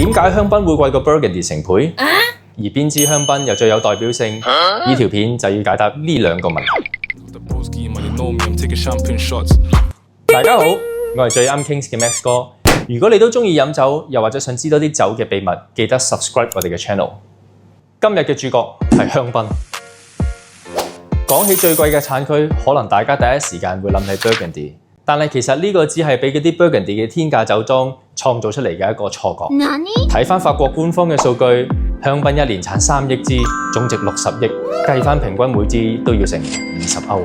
點解香檳會貴過 Burgundy 成倍？而邊支香檳又最有代表性？呢條片就要解答呢兩個問題。大家好，我係最啱 Kings 嘅 Max 哥。如果你都中意飲酒，又或者想知道啲酒嘅秘密，記得 subscribe 我哋嘅 channel。今日嘅主角係香檳。講起最貴嘅產區，可能大家第一時間會諗起 Burgundy， 但係其實呢個只係俾嗰啲 Burgundy 嘅天價酒莊創造出嚟嘅一個錯覺。睇翻法國官方嘅數據，香檳一年產3億支，總值60億，計翻平均每支都要成20歐。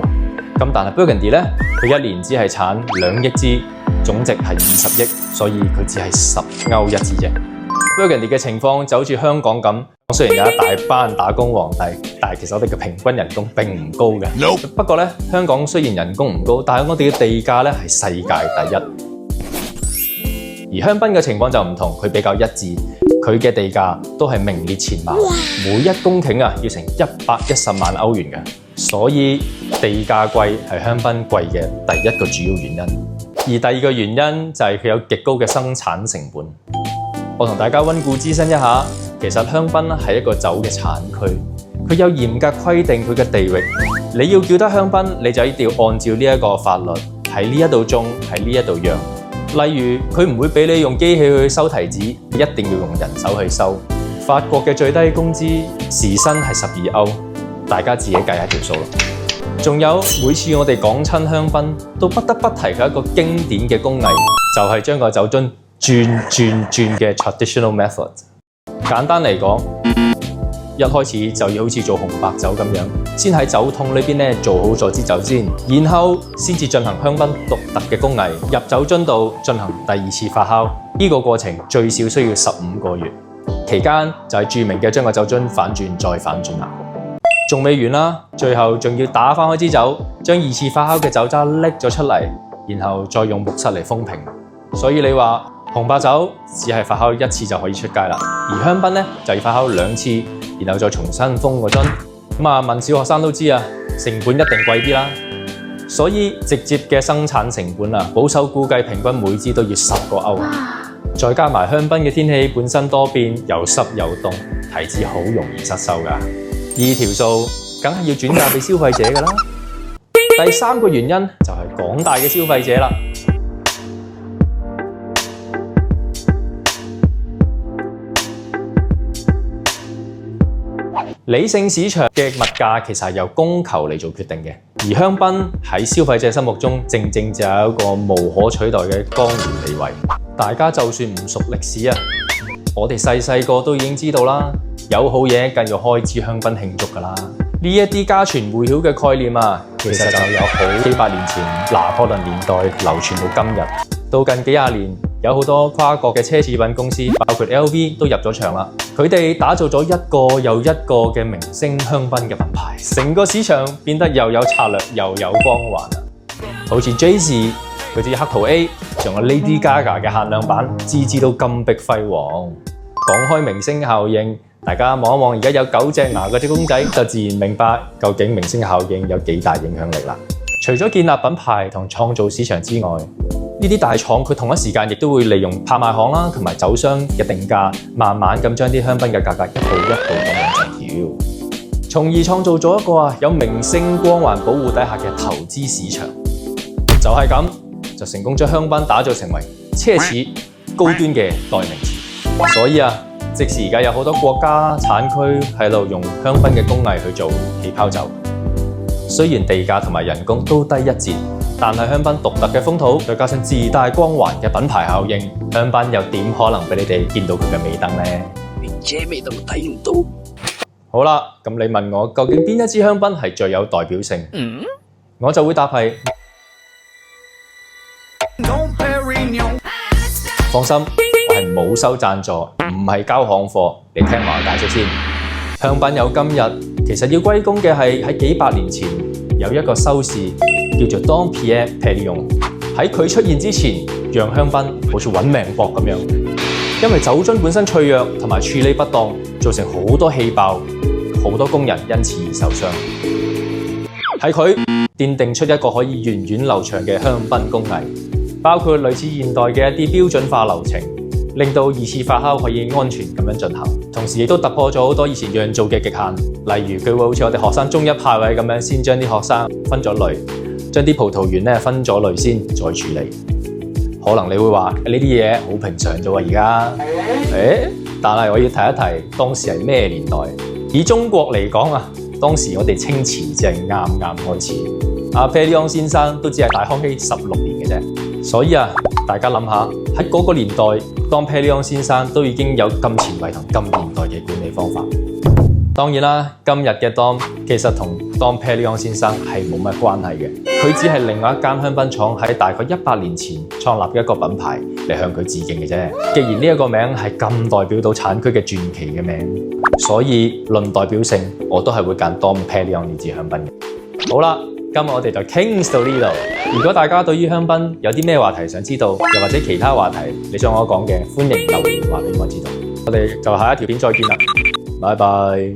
咁但係 Burgundy 呢，佢一年只係產2億支，總值係20億，所以佢只係10歐一支啫。Burgundy 嘅情況就好似香港咁，雖然有一大班打工皇帝，但係其實我哋嘅平均人工並唔高嘅。不過呢，香港雖然人工唔高，但係我哋嘅地價呢係世界第一。而香檳嘅情況就唔同，佢比較一致，佢嘅地價都係名列前茅，每1公頃要成110萬歐元嘅。所以地價貴係香檳貴嘅第一個主要原因。而第二個原因就係佢有極高嘅生產成本。我同大家溫故知新一下，其實香檳係一個酒嘅產區，佢有嚴格規定佢嘅地域。你要叫得香檳，你就一定要按照呢一個法律喺呢一度種，喺呢一度釀。例如，佢唔會俾你用機器去收提子，一定要用人手去收。法國嘅最低工資時薪係12歐，大家自己計下條數咯。仲有每次我哋講親香檳，都不得不提佢一個經典嘅工藝，就係將個酒樽轉嘅 traditional method。簡單嚟講，一開始就要好似做紅白酒咁樣，先喺酒桶裏邊咧做好咗支酒先，然後先至進行香檳獨特嘅工藝，入酒樽度進行第2次發酵。呢個過程最少需要15個月，期間就係著名嘅將個酒樽反轉再反轉啦。仲未完啦，最後仲要打翻開支酒，將2次發酵嘅酒渣拎咗出嚟，然後再用木塞嚟封瓶。所以你話紅白酒只係發酵1次就可以出街啦，而香檳呢就要發酵2次，然後再重新封個樽。問小學生都知啊，成本一定貴啲啦。所以直接嘅生產成本保守估計平均每支都要10個歐。再加埋香檳嘅天氣本身多變，又濕又凍，提子好容易失收㗎。呢條數梗係要轉嫁俾消費者㗎啦。第3個原因就係廣大嘅消費者啦。理性市場嘅物價其實係由供求嚟做決定嘅，而香檳喺消費者心目中正正就有一個無可取代嘅江湖地位。大家就算唔熟歷史我哋細個都已經知道啦，有好嘢梗要開支香檳慶祝㗎啦。呢一啲家傳戶曉嘅概念其實就有好幾百年前拿破崙年代流傳到今日。到近幾廿年，有好多跨國嘅奢侈品公司，包括 LV 都入咗場啦。佢哋打造咗一個又一個嘅明星香檳嘅品牌，成個市場變得又有策略又有光環。好似 Jay-Z 嗰支黑桃 A， 仲有 Lady Gaga 嘅限量版，支支都金碧輝煌。講開明星效應，大家望一望而家有9隻牙嗰隻公仔，就自然明白究竟明星效應有幾大影響力啦。除咗建立品牌同創造市場之外，呢啲大廠佢同一時間亦都會利用拍賣行啦同埋酒商嘅定價，慢慢咁將啲香檳嘅價格一步一步咁樣上調，從而創造咗一個有明星光環保護底下嘅投資市場。就係咁，就成功將香檳打造成為奢侈高端嘅代名詞。所以即使而家有好多國家產區喺度用香檳嘅工藝去做氣泡酒，雖然地價同埋人工都低一截，但係香檳獨特嘅風土，再加上自帶光環嘅品牌效應，香檳又點可能俾你哋見到佢嘅尾燈呢？連遮味都睇唔到。好啦，咁你問我究竟邊一支香檳係最有代表性？我就會答係。放心，我係冇收贊助，唔係交行貨。你聽埋我解釋先。香檳有今日，其實要歸功嘅係喺幾百年前有一個修士叫做 Dom Pierre Perignon， 喺佢出現之前，釀香檳好似揾命搏咁樣，因為酒樽本身脆弱同埋處理不當，造成好多氣爆，好多工人因此而受傷。係佢奠定出一個可以源遠流長嘅香檳工藝，包括類似現代嘅一啲標準化流程，令到二次發酵可以安全咁樣進行。同時亦都突破咗好多以前釀造嘅極限，例如佢會好似我哋學生中一派位咁樣，先將啲學生分咗類，將啲葡萄園咧分咗類先再處理。可能你會話呢啲嘢好平常啫喎，而家，但係我要提一提當時係咩年代？以中國嚟講啊，當時我哋清朝只係啱啱開始，阿佩里昂先生都只係大康熙16年嘅啫。所以啊，大家諗下喺嗰個年代，當佩里昂先生都已經有咁前衛同咁現代嘅管理方法。當然啦，今日嘅 Dom 其實同 Dom Perignon 先生係冇乜關係嘅，佢只係另外一間香檳廠喺大概100年前創立嘅一個品牌嚟向佢致敬嘅啫。既然呢一個名係咁代表到產區嘅傳奇嘅名，所以論代表性，我都係會揀 Dom Perignon 呢支香檳嘅。好啦，今日我哋就傾到呢度。如果大家對於香檳有啲咩話題想知道，又或者其他話題你想我講嘅，歡迎留言話俾我知道。我哋就下一條片再見啦，拜拜。